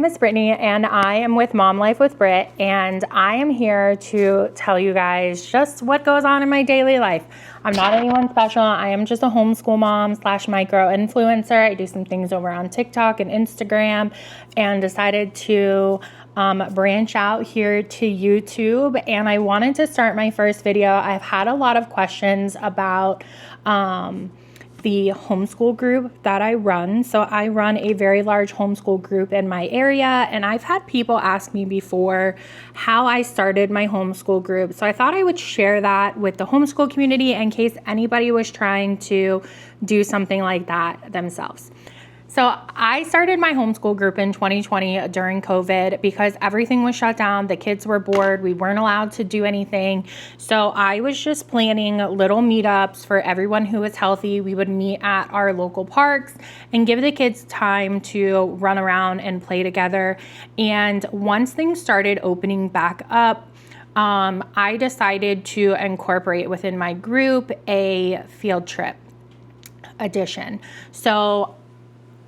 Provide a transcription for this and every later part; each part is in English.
My name is Brittany and I am with Mom Life with Britt, and I am here to tell you guys just what goes on in my daily life. I'm not anyone special. I am just a homeschool mom / micro influencer. I do some things over on TikTok and Instagram and decided to branch out here to YouTube, and I wanted to start my first video. I've had a lot of questions about the homeschool group that I run. So I run a very large homeschool group in my area, and I've had people ask me before how I started my homeschool group. So I thought I would share that with the homeschool community in case anybody was trying to do something like that themselves. So I started my homeschool group in 2020 during COVID because everything was shut down. The kids were bored. We weren't allowed to do anything. So I was just planning little meetups for everyone who was healthy. We would meet at our local parks and give the kids time to run around and play together. And once things started opening back up, I decided to incorporate within my group a field trip edition. So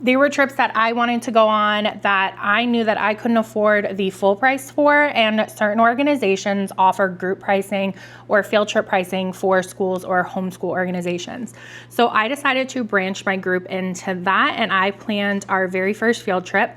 they were trips that I wanted to go on that I knew that I couldn't afford the full price for, and certain organizations offer group pricing or field trip pricing for schools or homeschool organizations. So I decided to branch my group into that, and I planned our very first field trip,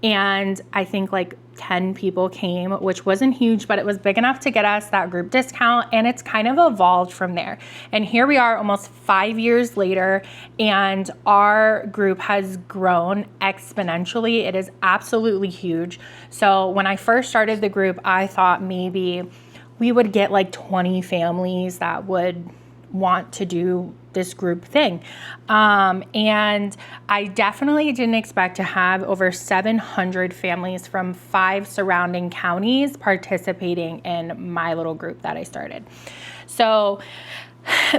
and I think like 10 people came, which wasn't huge, but it was big enough to get us that group discount, and it's kind of evolved from there. And here we are almost 5 years later, and our group has grown exponentially. It is absolutely huge. So when I first started the group, I thought maybe we would get like 20 families that would want to do this group thing. And I definitely didn't expect to have over 700 families from 5 surrounding counties participating in my little group that I started. So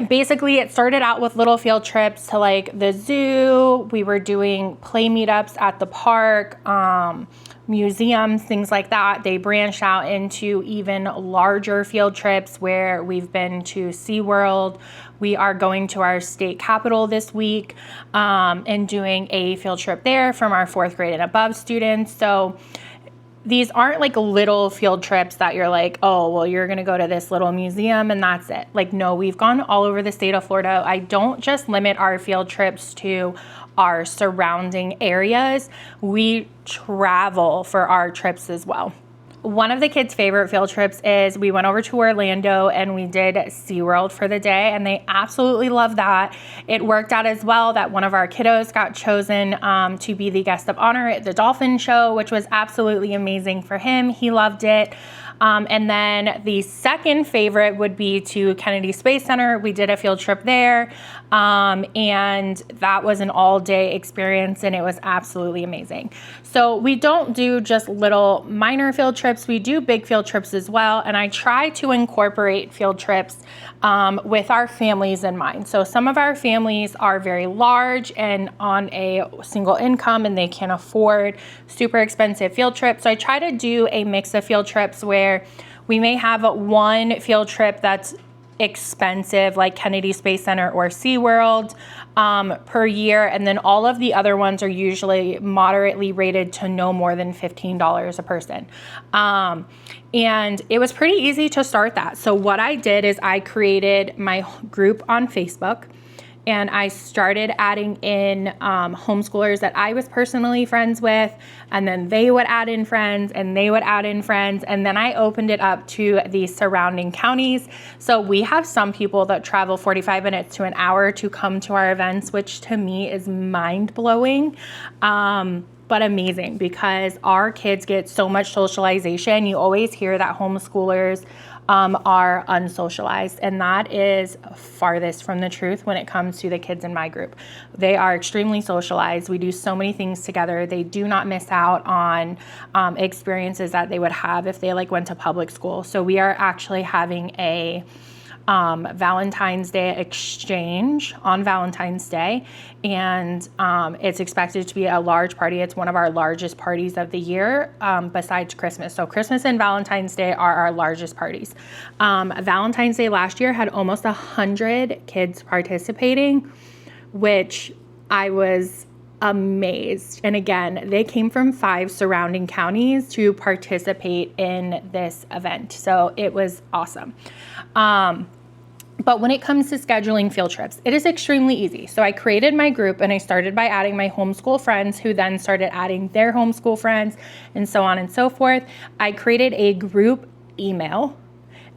basically it started out with little field trips to like the zoo. We were doing play meetups at the park, museums, things like that. They branched out into even larger field trips where we've been to SeaWorld. We are going to our state capital this week and doing a field trip there from our 4th grade and above students. So these aren't like little field trips that you're like, oh, well, you're going to go to this little museum and that's it. Like, no, we've gone all over the state of Florida. I don't just limit our field trips to our surrounding areas. We travel for our trips as well. One of the kids' favorite field trips is we went over to Orlando and we did SeaWorld for the day, and they absolutely loved that. It worked out as well that one of our kiddos got chosen to be the guest of honor at the dolphin show, which was absolutely amazing for him. He loved it. And then the second favorite would be to Kennedy Space Center. We did a field trip there, and that was an all-day experience, and it was absolutely amazing. So we don't do just little minor field trips. We do big field trips as well, and I try to incorporate field trips with our families in mind. So some of our families are very large and on a single income, and they can afford super expensive field trips. So I try to do a mix of field trips where we may have one field trip that's expensive, like Kennedy Space Center or SeaWorld, per year, and then all of the other ones are usually moderately rated to no more than $15 a person. And it was pretty easy to start that. So what I did is I created my group on Facebook, and I started adding in homeschoolers that I was personally friends with, and then they would add in friends, and they would add in friends, and then I opened it up to the surrounding counties. So we have some people that travel 45 minutes to an hour to come to our events, which to me is mind-blowing. But amazing, because our kids get so much socialization. You always hear that homeschoolers are unsocialized, and that is farthest from the truth when it comes to the kids in my group. They are extremely socialized. We do so many things together. They do not miss out on experiences that they would have if they like went to public school. So we are actually having a Valentine's Day exchange on Valentine's Day, and it's expected to be a large party. It's one of our largest parties of the year, besides Christmas. So Christmas and Valentine's Day are our largest parties. Valentine's Day last year had almost 100 kids participating, which I was amazed. And again, they came from 5 surrounding counties to participate in this event. So it was awesome. But when it comes to scheduling field trips, it is extremely easy. So I created my group and I started by adding my homeschool friends, who then started adding their homeschool friends, and so on and so forth. I created a group email,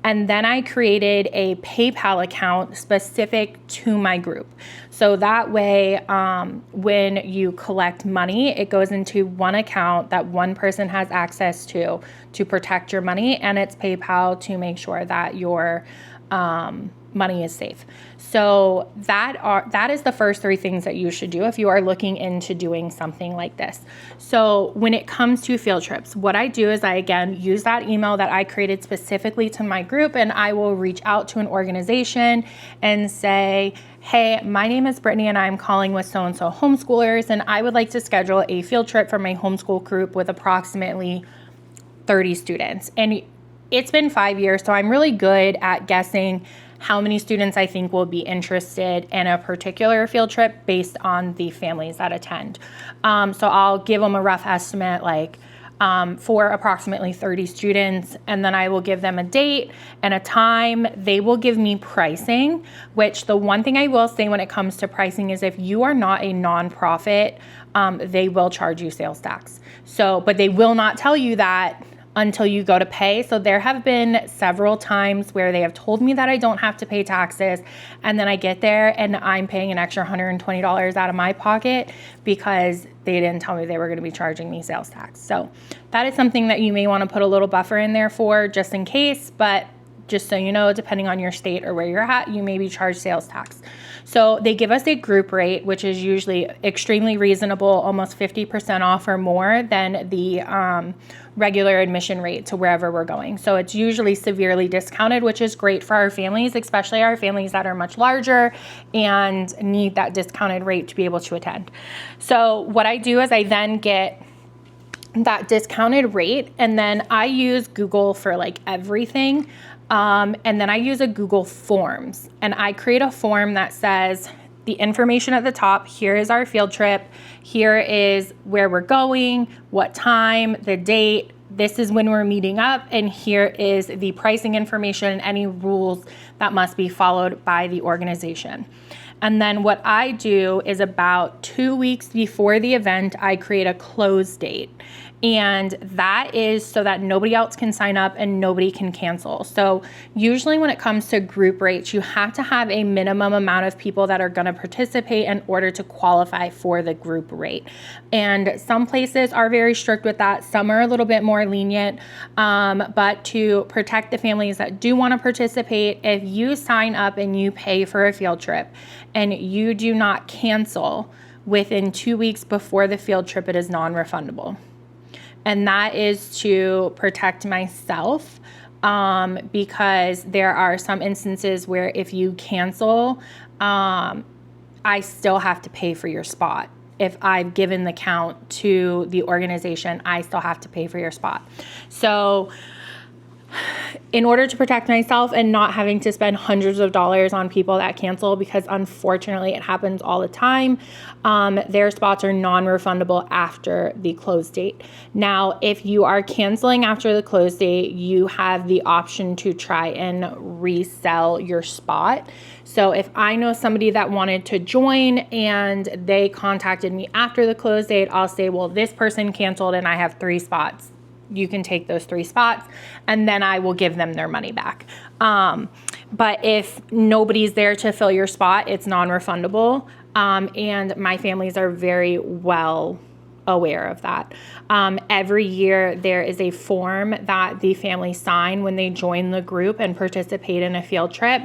and then I created a PayPal account specific to my group. So that way, when you collect money, it goes into one account that one person has access to protect your money, and it's PayPal to make sure that your money is safe. So that is the first 3 things that you should do if you are looking into doing something like this. So when it comes to field trips, what I do is I, again, use that email that I created specifically to my group, and I will reach out to an organization and say, hey, my name is Brittany and I'm calling with so-and-so homeschoolers, and I would like to schedule a field trip for my homeschool group with approximately 30 students. And it's been 5 years, so I'm really good at guessing how many students I think will be interested in a particular field trip based on the families that attend. So I'll give them a rough estimate, like for approximately 30 students, and then I will give them a date and a time. They will give me pricing, which the one thing I will say when it comes to pricing is if you are not a nonprofit, they will charge you sales tax. So, but they will not tell you that until you go to pay. So there have been several times where they have told me that I don't have to pay taxes, and then I get there and I'm paying an extra $120 out of my pocket because they didn't tell me they were going to be charging me sales tax. So that is something that you may want to put a little buffer in there for, just in case, but just so you know, depending on your state or where you're at, you may be charged sales tax. So they give us a group rate, which is usually extremely reasonable, almost 50% off or more than the regular admission rate to wherever we're going. So it's usually severely discounted, which is great for our families, especially our families that are much larger and need that discounted rate to be able to attend. So what I do is I then get that discounted rate, and then I use Google for like everything. And then I use a Google Forms, and I create a form that says the information at the top. Here is our field trip. Here is where we're going, what time, the date. This is when we're meeting up. And here is the pricing information and any rules that must be followed by the organization. And then what I do is about 2 weeks before the event, I create a close date. And that is so that nobody else can sign up and nobody can cancel. So usually when it comes to group rates, you have to have a minimum amount of people that are going to participate in order to qualify for the group rate. And some places are very strict with that. Some are a little bit more lenient. But to protect the families that do want to participate, if you sign up and you pay for a field trip and you do not cancel within 2 weeks before the field trip, it is non-refundable. And that is to protect myself, because there are some instances where if you cancel, I still have to pay for your spot. If I've given the count to the organization, I still have to pay for your spot. So in order to protect myself and not having to spend hundreds of dollars on people that cancel, because unfortunately it happens all the time, their spots are non-refundable after the close date. Now, if you are canceling after the close date, you have the option to try and resell your spot. So if I know somebody that wanted to join and they contacted me after the close date, I'll say, well, this person canceled and I have 3 spots. You can take those 3 spots, and then I will give them their money back. But if nobody's there to fill your spot, it's non-refundable. And my families are very well aware of that. Every year there is a form that the family sign when they join the group and participate in a field trip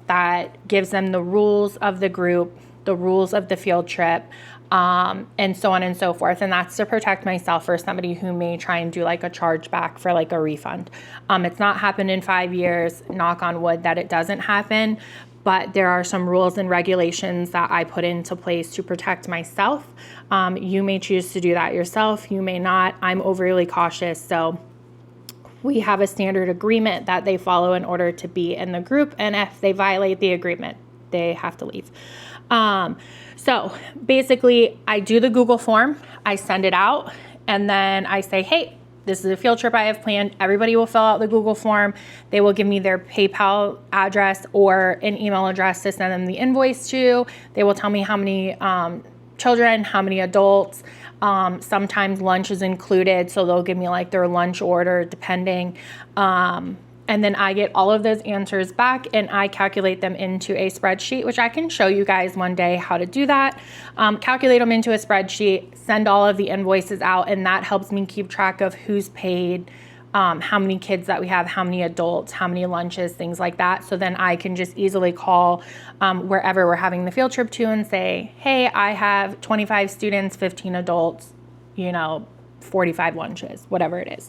that gives them the rules of the group, the rules of the field trip, and so on and so forth. And that's to protect myself for somebody who may try and do like a chargeback for like a refund. It's not happened in 5 years, knock on wood that it doesn't happen, but there are some rules and regulations that I put into place to protect myself. You may choose to do that yourself. You may not. I'm overly cautious. So we have a standard agreement that they follow in order to be in the group. And if they violate the agreement, they have to leave. So basically I do the Google form, I send it out, and then I say, hey, this is a field trip I have planned. Everybody will fill out the Google form. They will give me their PayPal address or an email address to send them the invoice to. They will tell me how many children, how many adults. Sometimes lunch is included, so they'll give me like their lunch order depending. And then I get all of those answers back and I calculate them into a spreadsheet, which I can show you guys one day how to do that. Calculate them into a spreadsheet, send all of the invoices out, and that helps me keep track of who's paid, how many kids that we have, how many adults, how many lunches, things like that. So then I can just easily call wherever we're having the field trip to and say, hey, I have 25 students, 15 adults, 45 lunches, whatever it is.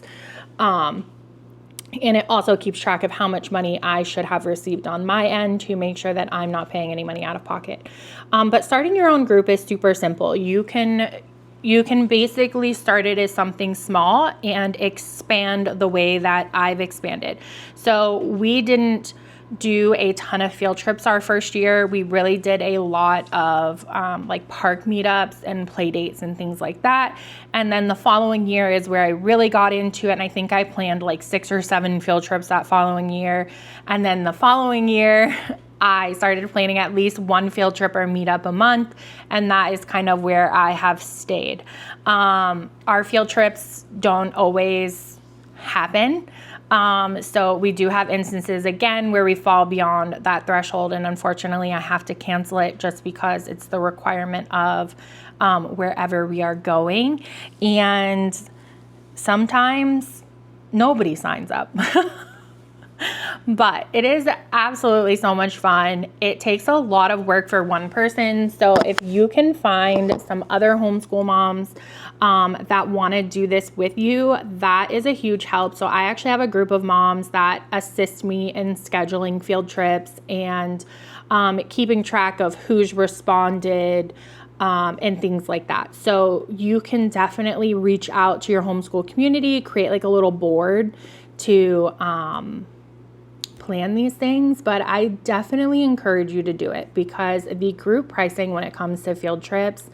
And it also keeps track of how much money I should have received on my end to make sure that I'm not paying any money out of pocket. But starting your own group is super simple. You can basically start it as something small and expand the way that I've expanded. So we didn't do a ton of field trips our first year. We really did a lot of like park meetups and play dates and things like that. And then the following year is where I really got into it. And I think I planned like 6 or 7 field trips that following year. And then the following year, I started planning at least 1 field trip or meetup a month. And that is kind of where I have stayed. Our field trips don't always happen. So we do have instances again where we fall beyond that threshold, and unfortunately I have to cancel it just because it's the requirement of wherever we are going, and sometimes nobody signs up. But it is absolutely so much fun. It takes a lot of work for one person. So if you can find some other homeschool moms that want to do this with you, that is a huge help. So I actually have a group of moms that assist me in scheduling field trips and keeping track of who's responded, and things like that. So you can definitely reach out to your homeschool community, create like a little board to plan these things, but I definitely encourage you to do it because the group pricing when it comes to field trips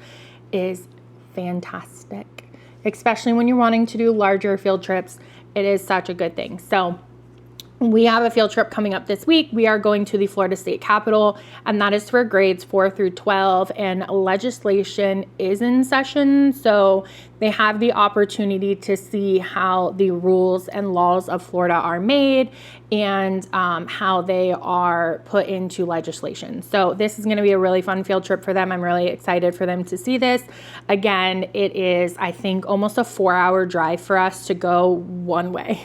is fantastic, especially when you're wanting to do larger field trips. It is such a good thing. So we have a field trip coming up this week. We are going to the Florida State Capitol, and that is for grades 4 through 12, and legislation is in session. So they have the opportunity to see how the rules and laws of Florida are made and how they are put into legislation. So this is going to be a really fun field trip for them. I'm really excited for them to see this. Again, it is, I think, almost a 4-hour drive for us to go one way.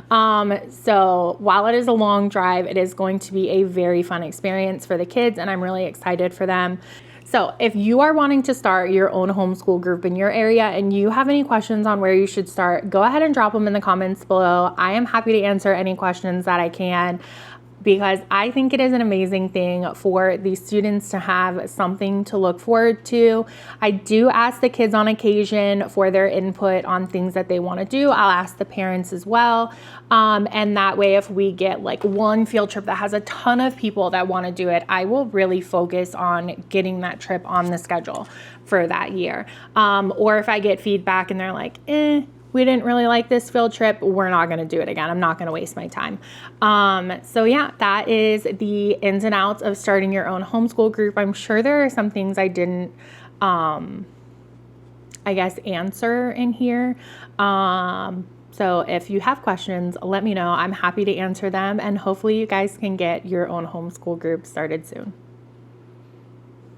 So while it is a long drive, it is going to be a very fun experience for the kids, and I'm really excited for them. So if you are wanting to start your own homeschool group in your area and you have any questions on where you should start, go ahead and drop them in the comments below. I am happy to answer any questions that I can, because I think it is an amazing thing for these students to have something to look forward to. I do ask the kids on occasion for their input on things that they want to do. I'll ask the parents as well. And that way, if we get like one field trip that has a ton of people that want to do it, I will really focus on getting that trip on the schedule for that year. Or if I get feedback and they're like, we didn't really like this field trip, we're not going to do it again. I'm not going to waste my time. So yeah, that is the ins and outs of starting your own homeschool group. I'm sure there are some things I didn't, answer in here. So if you have questions, let me know. I'm happy to answer them, and hopefully you guys can get your own homeschool group started soon.